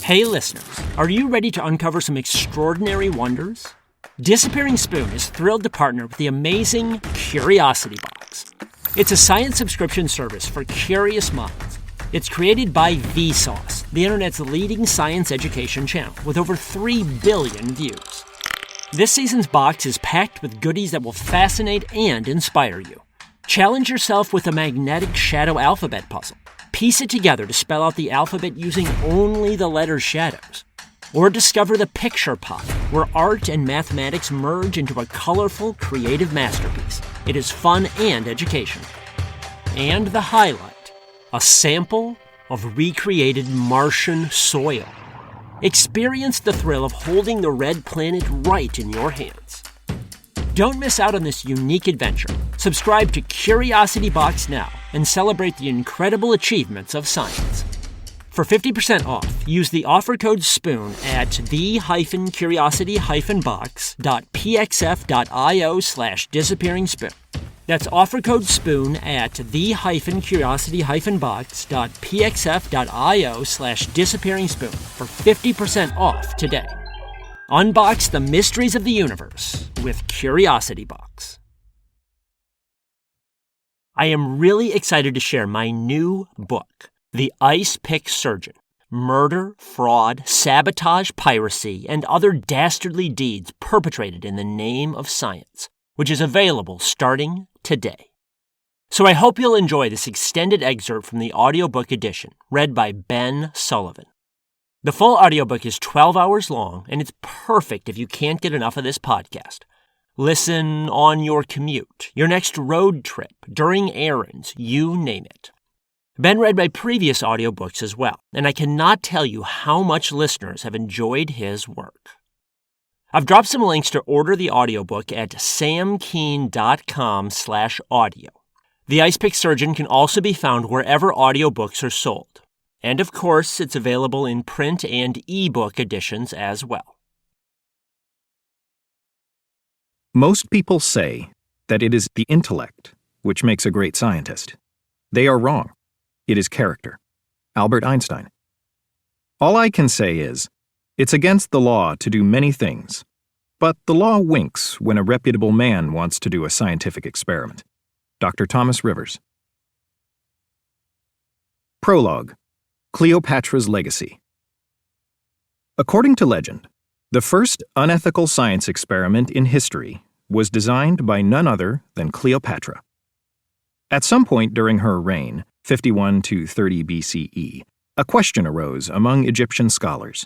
Hey listeners, are you ready to uncover some extraordinary wonders? Disappearing Spoon is thrilled to partner with the amazing Curiosity Box. It's a science subscription service for curious minds. It's created by Vsauce, the internet's leading science education channel, with over 3 billion views. This season's box is packed with goodies that will fascinate and inspire you. Challenge yourself with a magnetic shadow alphabet puzzle. Piece it together to spell out the alphabet using only the letter shadows. Or discover the picture pot, where art and mathematics merge into a colorful, creative masterpiece. It is fun and educational. And the highlight, a sample of recreated Martian soil. Experience the thrill of holding the red planet right in your hands. Don't miss out on this unique adventure. Subscribe to Curiosity Box now and celebrate the incredible achievements of science. For 50% off, use the offer code SPOON at the-curiosity-box.pxf.io/disappearingspoon. That's offer code SPOON at the-curiosity-box.pxf.io/disappearingspoon for 50% off today. Unbox the mysteries of the universe with Curiosity Box. I am really excited to share my new book, The Icepick Surgeon: Murder, Fraud, Sabotage, Piracy, and Other Dastardly Deeds Perpetrated in the Name of Science, which is available starting today. So I hope you'll enjoy this extended excerpt from the audiobook edition, read by Ben Sullivan. The full audiobook is 12 hours long, and it's perfect if you can't get enough of this podcast. Listen on your commute, your next road trip, during errands, you name it. Ben read my previous audiobooks as well, and I cannot tell you how much listeners have enjoyed his work. I've dropped some links to order the audiobook at samkean.com/audio. The Icepick Surgeon can also be found wherever audiobooks are sold. And of course, it's available in print and ebook editions as well. Most people say that it is the intellect which makes a great scientist. They are wrong. It is character. Albert Einstein. All I can say is, it's against the law to do many things, but the law winks when a reputable man wants to do a scientific experiment. Dr. Thomas Rivers. Prologue. Cleopatra's Legacy. According to legend, the first unethical science experiment in history was designed by none other than Cleopatra. At some point during her reign, 51 to 30 BCE, a question arose among Egyptian scholars.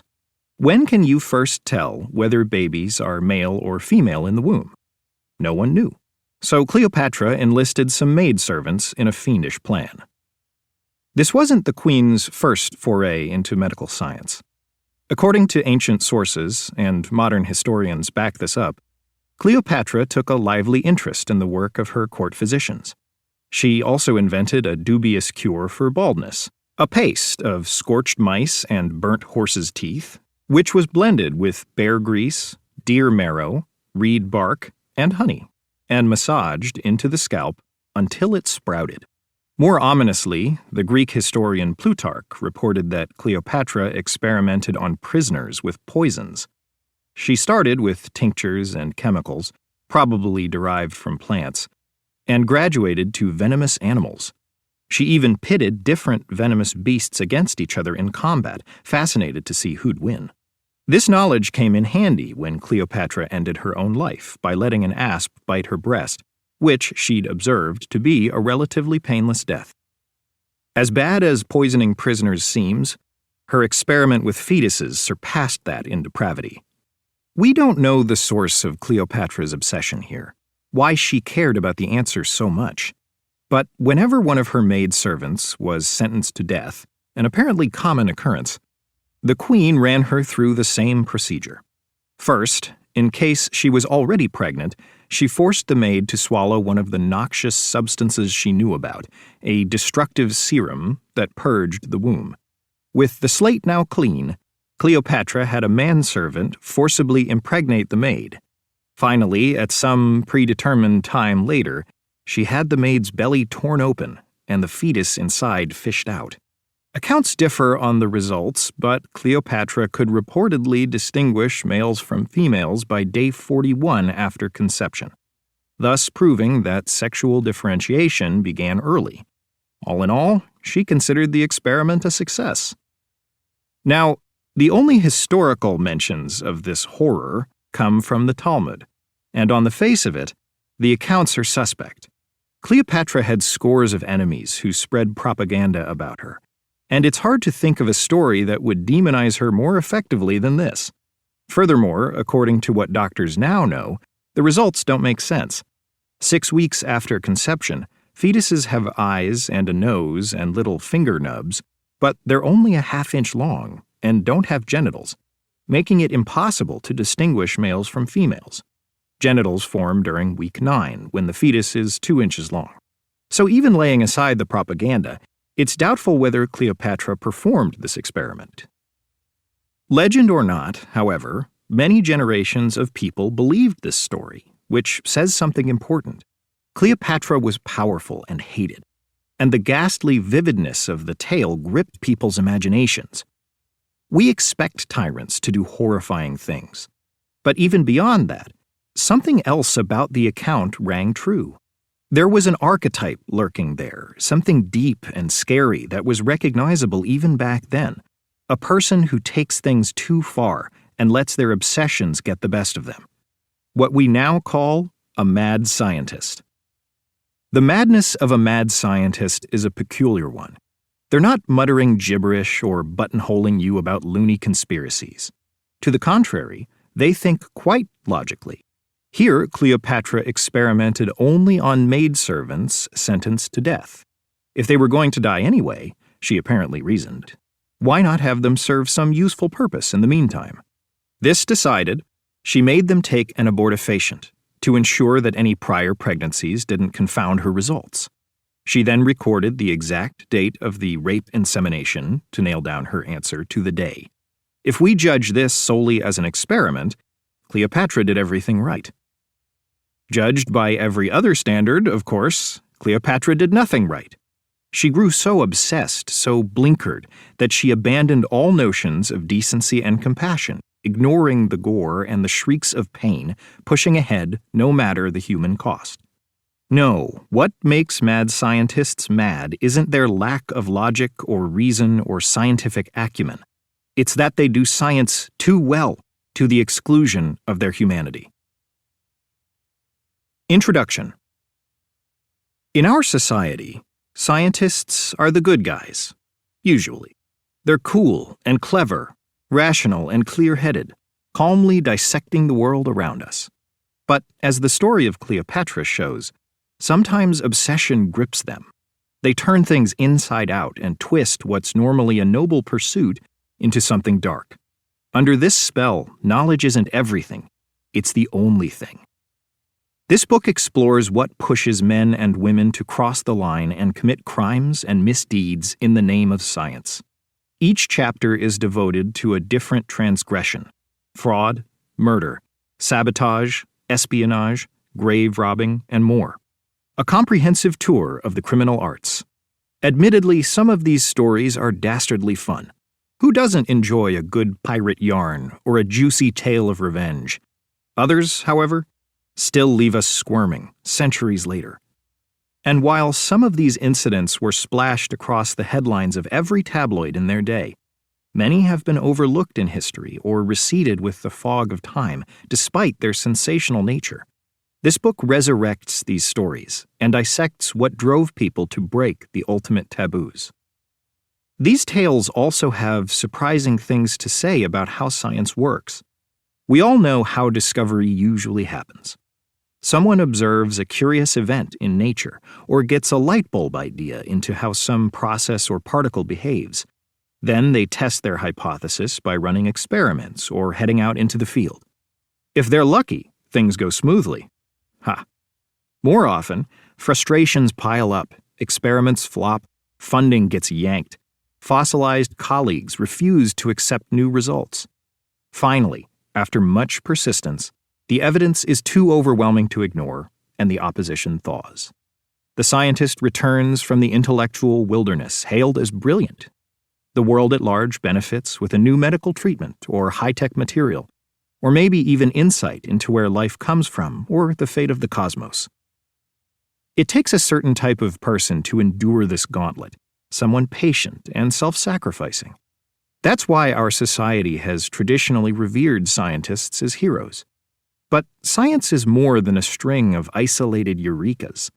When can you first tell whether babies are male or female in the womb? No one knew. So Cleopatra enlisted some maidservants in a fiendish plan. This wasn't the queen's first foray into medical science. According to ancient sources, and modern historians back this up, Cleopatra took a lively interest in the work of her court physicians. She also invented a dubious cure for baldness, a paste of scorched mice and burnt horses' teeth, which was blended with bear grease, deer marrow, reed bark, and honey, and massaged into the scalp until it sprouted. More ominously, the Greek historian Plutarch reported that Cleopatra experimented on prisoners with poisons. She started with tinctures and chemicals, probably derived from plants, and graduated to venomous animals. She even pitted different venomous beasts against each other in combat, fascinated to see who'd win. This knowledge came in handy when Cleopatra ended her own life by letting an asp bite her breast, which she'd observed to be a relatively painless death. As bad as poisoning prisoners seems, her experiment with fetuses surpassed that in depravity. We don't know the source of Cleopatra's obsession here, why she cared about the answer so much. But whenever one of her maidservants was sentenced to death, an apparently common occurrence, the queen ran her through the same procedure. First, in case she was already pregnant, she forced the maid to swallow one of the noxious substances she knew about, a destructive serum that purged the womb. With the slate now clean, Cleopatra had a manservant forcibly impregnate the maid. Finally, at some predetermined time later, she had the maid's belly torn open and the fetus inside fished out. Accounts differ on the results, but Cleopatra could reportedly distinguish males from females by day 41 after conception, thus proving that sexual differentiation began early. All in all, she considered the experiment a success. Now, the only historical mentions of this horror come from the Talmud, and on the face of it, the accounts are suspect. Cleopatra had scores of enemies who spread propaganda about her, and it's hard to think of a story that would demonize her more effectively than this. Furthermore, according to what doctors now know, the results don't make sense. 6 weeks after conception, fetuses have eyes and a nose and little finger nubs, but they're only a half-inch long and don't have genitals, making it impossible to distinguish males from females. Genitals form during week 9, when the fetus is 2 inches long. So even laying aside the propaganda, it's doubtful whether Cleopatra performed this experiment. Legend or not, however, many generations of people believed this story, which says something important. Cleopatra was powerful and hated, and the ghastly vividness of the tale gripped people's imaginations. We expect tyrants to do horrifying things, but even beyond that, something else about the account rang true. There was an archetype lurking there, something deep and scary that was recognizable even back then. A person who takes things too far and lets their obsessions get the best of them. What we now call a mad scientist. The madness of a mad scientist is a peculiar one. They're not muttering gibberish or buttonholing you about loony conspiracies. To the contrary, they think quite logically. Here, Cleopatra experimented only on maidservants sentenced to death. If they were going to die anyway, she apparently reasoned, why not have them serve some useful purpose in the meantime? This decided, she made them take an abortifacient to ensure that any prior pregnancies didn't confound her results. She then recorded the exact date of the rape insemination to nail down her answer to the day. If we judge this solely as an experiment, Cleopatra did everything right. Judged by every other standard, of course, Cleopatra did nothing right. She grew so obsessed, so blinkered, that she abandoned all notions of decency and compassion, ignoring the gore and the shrieks of pain, pushing ahead no matter the human cost. No, what makes mad scientists mad isn't their lack of logic or reason or scientific acumen. It's that they do science too well, to the exclusion of their humanity. Introduction. In our society, scientists are the good guys, usually. They're cool and clever, rational and clear-headed, calmly dissecting the world around us. But as the story of Cleopatra shows, sometimes obsession grips them. They turn things inside out and twist what's normally a noble pursuit into something dark. Under this spell, knowledge isn't everything. It's the only thing. This book explores what pushes men and women to cross the line and commit crimes and misdeeds in the name of science. Each chapter is devoted to a different transgression: fraud, murder, sabotage, espionage, grave robbing, and more. A comprehensive tour of the criminal arts. Admittedly, some of these stories are dastardly fun. Who doesn't enjoy a good pirate yarn or a juicy tale of revenge? Others, however, still leave us squirming centuries later. And while some of these incidents were splashed across the headlines of every tabloid in their day, many have been overlooked in history or receded with the fog of time, despite their sensational nature. This book resurrects these stories and dissects what drove people to break the ultimate taboos. These tales also have surprising things to say about how science works. We all know how discovery usually happens. Someone observes a curious event in nature or gets a light bulb idea into how some process or particle behaves. Then they test their hypothesis by running experiments or heading out into the field. If they're lucky, things go smoothly. More often, frustrations pile up, experiments flop, funding gets yanked, fossilized colleagues refuse to accept new results. Finally, after much persistence, the evidence is too overwhelming to ignore, and the opposition thaws. The scientist returns from the intellectual wilderness, hailed as brilliant, The world at large benefits with a new medical treatment or high-tech material, or maybe even insight into where life comes from or the fate of the cosmos. It takes a certain type of person to endure this gauntlet, someone patient and self-sacrificing. That's why our society has traditionally revered scientists as heroes. But science is more than a string of isolated eurekas.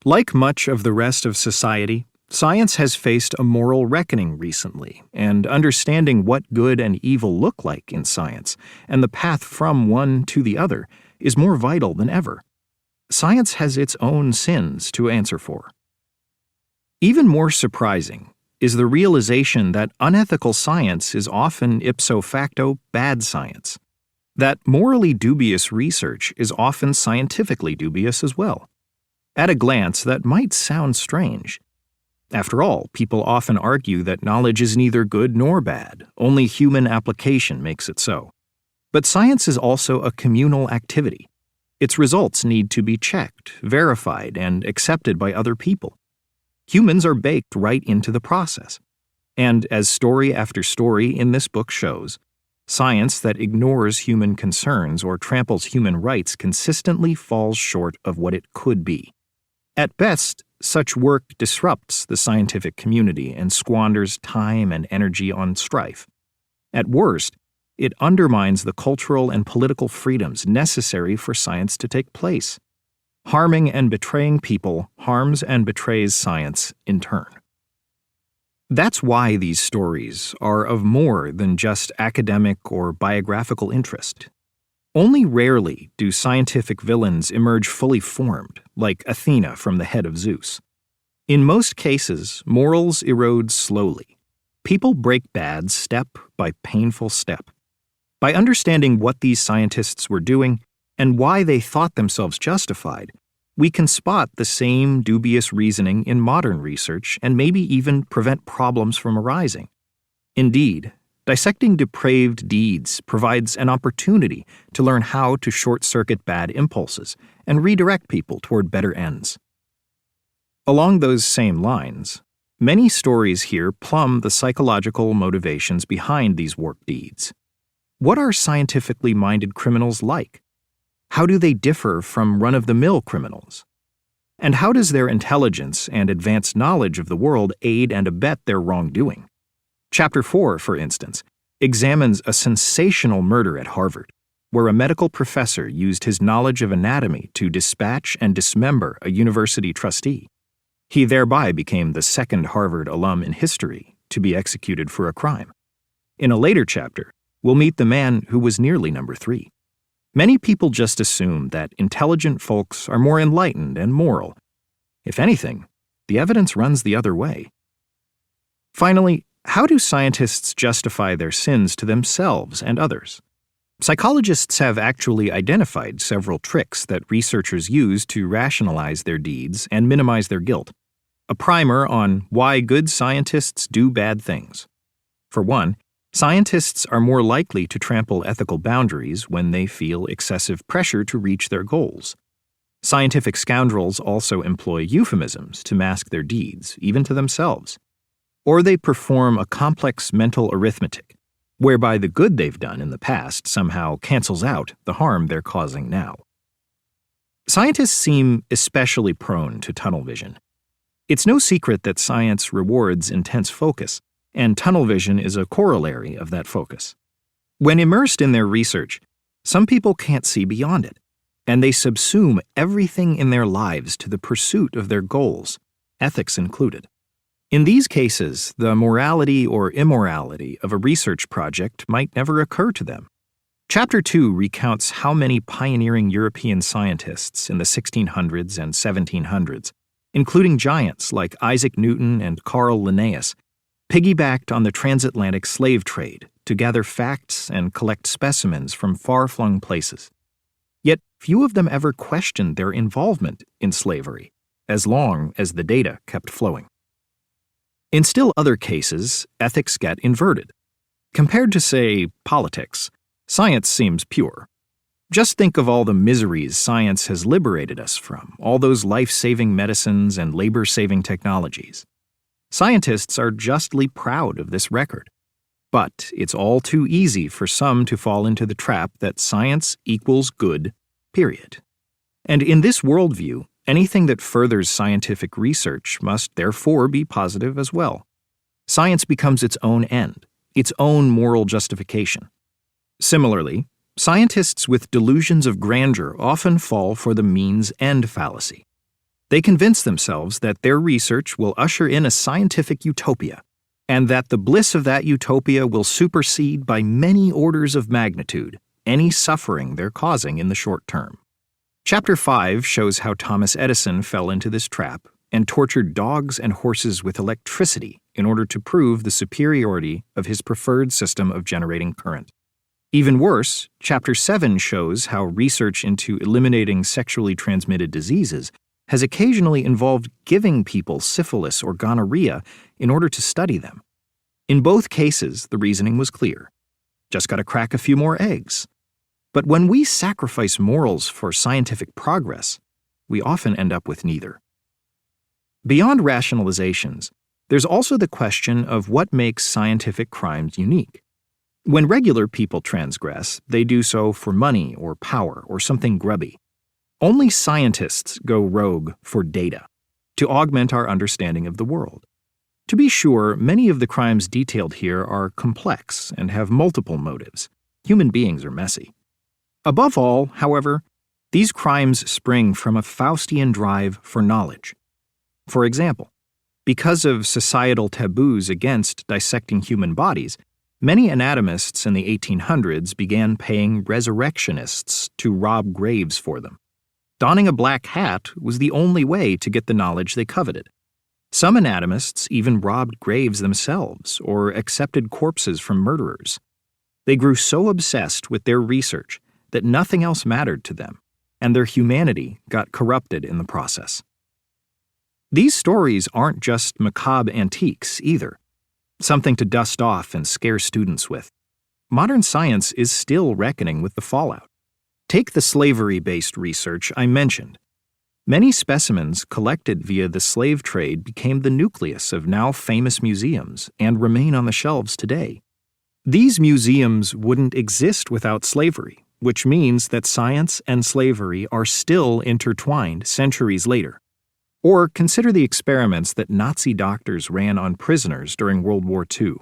Like much of the rest of society, science has faced a moral reckoning recently, and understanding what good and evil look like in science and the path from one to the other is more vital than ever. Science has its own sins to answer for. Even more surprising is the realization that unethical science is often ipso facto bad science, that morally dubious research is often scientifically dubious as well. At a glance, that might sound strange. After all, people often argue that knowledge is neither good nor bad, only human application makes it so. But science is also a communal activity. Its results need to be checked, verified, and accepted by other people. Humans are baked right into the process. And as story after story in this book shows, science that ignores human concerns or tramples human rights consistently falls short of what it could be. At best, such work disrupts the scientific community and squanders time and energy on strife. At worst, it undermines the cultural and political freedoms necessary for science to take place. Harming and betraying people harms and betrays science in turn. That's why these stories are of more than just academic or biographical interest. Only rarely do scientific villains emerge fully formed, like Athena from the head of Zeus. In most cases, morals erode slowly. People break bad step by painful step. By understanding what these scientists were doing and why they thought themselves justified, we can spot the same dubious reasoning in modern research and maybe even prevent problems from arising. Indeed, dissecting depraved deeds provides an opportunity to learn how to short-circuit bad impulses and redirect people toward better ends. Along those same lines, many stories here plumb the psychological motivations behind these warped deeds. What are scientifically minded criminals like? How do they differ from run-of-the-mill criminals? And how does their intelligence and advanced knowledge of the world aid and abet their wrongdoing? Chapter 4, for instance, examines a sensational murder at Harvard, where a medical professor used his knowledge of anatomy to dispatch and dismember a university trustee. He thereby became the second Harvard alum in history to be executed for a crime. In a later chapter, we'll meet the man who was nearly number 3. Many people just assume that intelligent folks are more enlightened and moral. If anything, the evidence runs the other way. Finally, how do scientists justify their sins to themselves and others? Psychologists have actually identified several tricks that researchers use to rationalize their deeds and minimize their guilt. A primer on why good scientists do bad things. For one, scientists are more likely to trample ethical boundaries when they feel excessive pressure to reach their goals. Scientific scoundrels also employ euphemisms to mask their deeds, even to themselves. Or they perform a complex mental arithmetic, whereby the good they've done in the past somehow cancels out the harm they're causing now. Scientists seem especially prone to tunnel vision. It's no secret that science rewards intense focus, and tunnel vision is a corollary of that focus. When immersed in their research, some people can't see beyond it, and they subsume everything in their lives to the pursuit of their goals, ethics included. In these cases, the morality or immorality of a research project might never occur to them. Chapter 2 recounts how many pioneering European scientists in the 1600s and 1700s, including giants like Isaac Newton and Carl Linnaeus, piggybacked on the transatlantic slave trade to gather facts and collect specimens from far-flung places. Yet few of them ever questioned their involvement in slavery, as long as the data kept flowing. In still other cases, ethics get inverted. Compared to, say, politics, science seems pure. Just think of all the miseries science has liberated us from, all those life-saving medicines and labor-saving technologies. Scientists are justly proud of this record. But it's all too easy for some to fall into the trap that science equals good, period. And in this worldview, anything that furthers scientific research must therefore be positive as well. Science becomes its own end, its own moral justification. Similarly, scientists with delusions of grandeur often fall for the means-end fallacy. They convince themselves that their research will usher in a scientific utopia, and that the bliss of that utopia will supersede by many orders of magnitude any suffering they're causing in the short term. Chapter 5 shows how Thomas Edison fell into this trap and tortured dogs and horses with electricity in order to prove the superiority of his preferred system of generating current. Even worse, Chapter 7 shows how research into eliminating sexually transmitted diseases has occasionally involved giving people syphilis or gonorrhea in order to study them. In both cases, the reasoning was clear. Just got to crack a few more eggs. But when we sacrifice morals for scientific progress, we often end up with neither. Beyond rationalizations, there's also the question of what makes scientific crimes unique. When regular people transgress, they do so for money or power or something grubby. Only scientists go rogue for data, to augment our understanding of the world. To be sure, many of the crimes detailed here are complex and have multiple motives. Human beings are messy. Above all, however, these crimes spring from a Faustian drive for knowledge. For example, because of societal taboos against dissecting human bodies, many anatomists in the 1800s began paying resurrectionists to rob graves for them. Donning a black hat was the only way to get the knowledge they coveted. Some anatomists even robbed graves themselves or accepted corpses from murderers. They grew so obsessed with their research that nothing else mattered to them, and their humanity got corrupted in the process. These stories aren't just macabre antiques either, something to dust off and scare students with. Modern science is still reckoning with the fallout. Take the slavery-based research I mentioned. Many specimens collected via the slave trade became the nucleus of now famous museums and remain on the shelves today. These museums wouldn't exist without slavery, which means that science and slavery are still intertwined centuries later. Or consider the experiments that Nazi doctors ran on prisoners during World War II.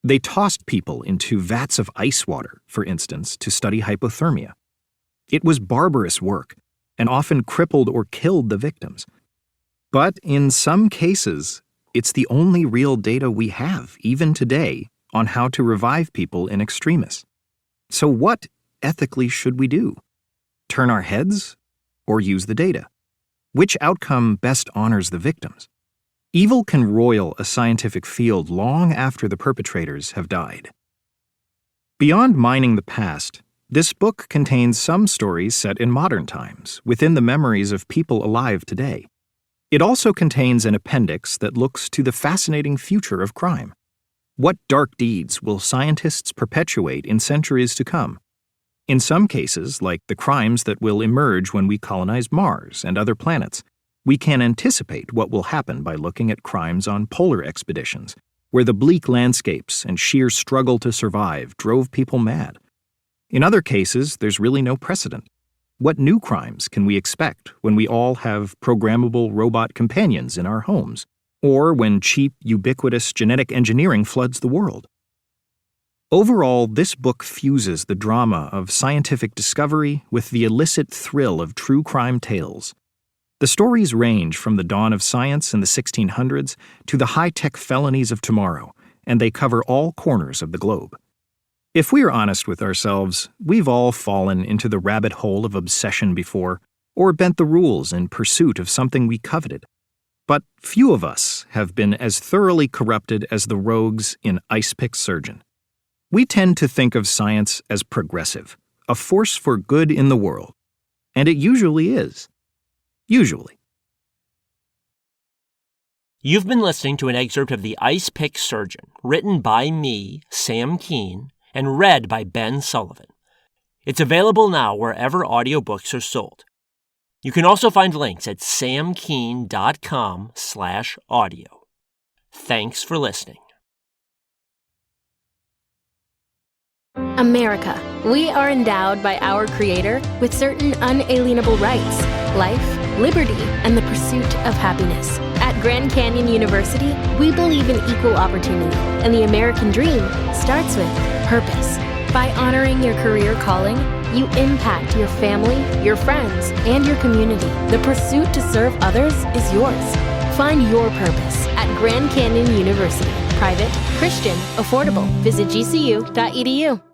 They tossed people into vats of ice water, for instance, to study hypothermia. It was barbarous work, and often crippled or killed the victims. But in some cases, it's the only real data we have, even today, on how to revive people in extremis. So what, ethically, should we do? Turn our heads, or use the data? Which outcome best honors the victims? Evil can roil a scientific field long after the perpetrators have died. Beyond mining the past, this book contains some stories set in modern times, within the memories of people alive today. It also contains an appendix that looks to the fascinating future of crime. What dark deeds will scientists perpetuate in centuries to come? In some cases, like the crimes that will emerge when we colonize Mars and other planets, we can anticipate what will happen by looking at crimes on polar expeditions, where the bleak landscapes and sheer struggle to survive drove people mad. In other cases, there's really no precedent. What new crimes can we expect when we all have programmable robot companions in our homes, or when cheap, ubiquitous genetic engineering floods the world? Overall, this book fuses the drama of scientific discovery with the illicit thrill of true crime tales. The stories range from the dawn of science in the 1600s to the high-tech felonies of tomorrow, and they cover all corners of the globe. If we're honest with ourselves, we've all fallen into the rabbit hole of obsession before, or bent the rules in pursuit of something we coveted. But few of us have been as thoroughly corrupted as the rogues in Icepick Surgeon. We tend to think of science as progressive, a force for good in the world. And it usually is. Usually. You've been listening to an excerpt of The Icepick Surgeon, written by me, Sam Kean, and read by Ben Sullivan. It's available now wherever audiobooks are sold. You can also find links at samkean.com/audio. Thanks for listening. America. We are endowed by our Creator with certain unalienable rights: life, liberty, and the pursuit of happiness. At Grand Canyon University, we believe in equal opportunity, and the American dream starts with purpose. By honoring your career calling, you impact your family, your friends, and your community. The pursuit to serve others is yours. Find your purpose at Grand Canyon University. Private, Christian, affordable. Visit gcu.edu.